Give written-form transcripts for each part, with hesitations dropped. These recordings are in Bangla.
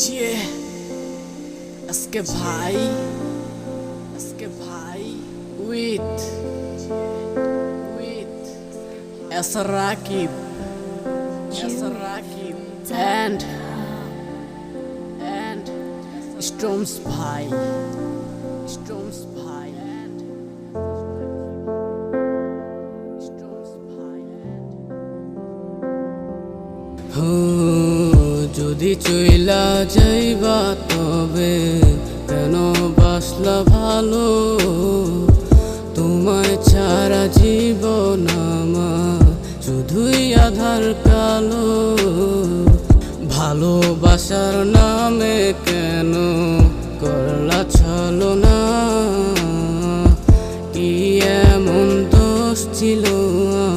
যে আজকে ভাই উইথ রাকিব and Storms ভাই যদি চইলা যাইবা তবে কেন বাসলা ভালো, তোমায় ছাড়া জীবন আমার শুধুই আধার কালো। ভালোবাসার নামে কেন করলা ছলনা, কি এমন দোষ ছিল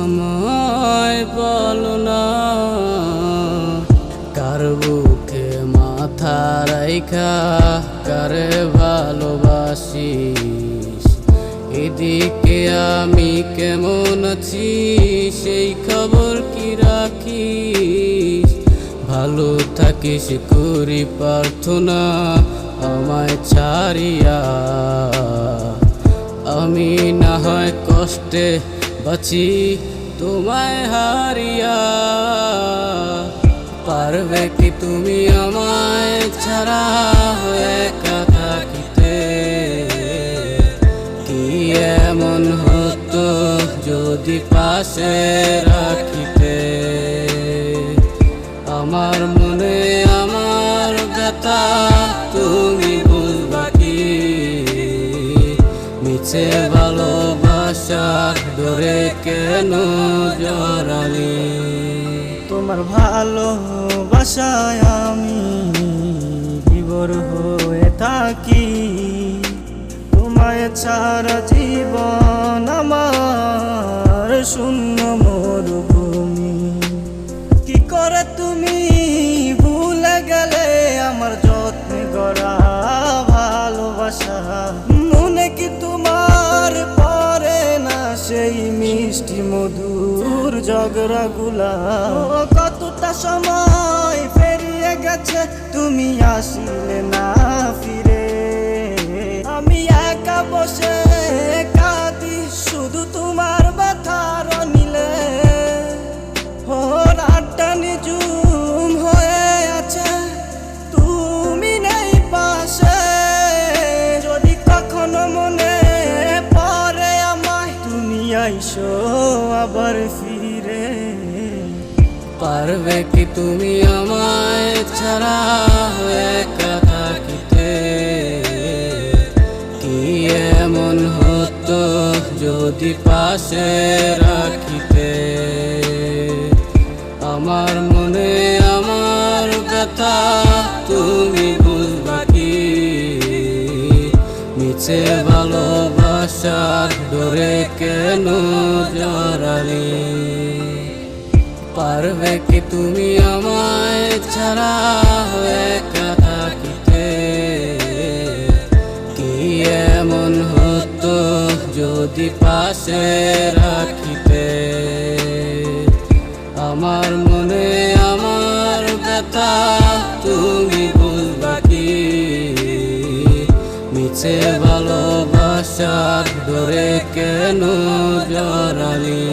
আমায় বলো না। কার বুকে মাথা রাইখা কারে ভালোবাসিস, এদিকে আমি কেমন আছি সেই খবর কি রাখিস। ভালো থাকিস করি প্রার্থনা আমায় ছাড়িয়া, আমি না হয় কষ্টে বাঁচি তোমায় হারিয়া। পারবে কি তুমি আমায় ছাড়া একা থাকিতে, কি এমন হতো যদি পাশে রাখিতে। আমার মনে আমার ব্যথা তুমি বুঝবা কি, মিছে ভালোবাসার ডরে কেন জড়ালি। তোমার ভালোবাসায় আমি বিভোর হয়ে থাকি, তোমায় ছাড়া জীবন আমার শূন্য মরুভূমি। কি করে তুমি ভুলে গেলে আমার যত্নে গড়া ভালোবাসা, মনে কি তোমার পরে না সেই মিষ্টি মধুর ঝগড়া গুলা। কতটা সময় পেরিয়ে গেছে তুমি আসিলে না ফিরে, আমি একা বসে কাঁদি শুধু তোমার ব্যথার নিলে। রাতটা নিঝুম হয়ে আছে তুমি নেই পাশে, যদি কখনো মনে পড়ে আমায় তুমি আইসো আবার ফিরে। পারবে কি তুমি আমায় ছাড়া একা থাকিতে, কি এমন হতো যদি পাশে রাখিতে। আমার মনে আমার ব্যথা তুমি বুঝবা কি, মিছে ভালোবাসার ডরে কেন জড়ালি। পারবে কি তুমি আমায় ছাড়া একা থাকিতে, কি এমন হতো যদি পাশে রাখিতে। আমার মনে আমার ব্যথা তুমি বুঝবা কি, মিছে ভালোবাসার ডরে কেন জড়ালি।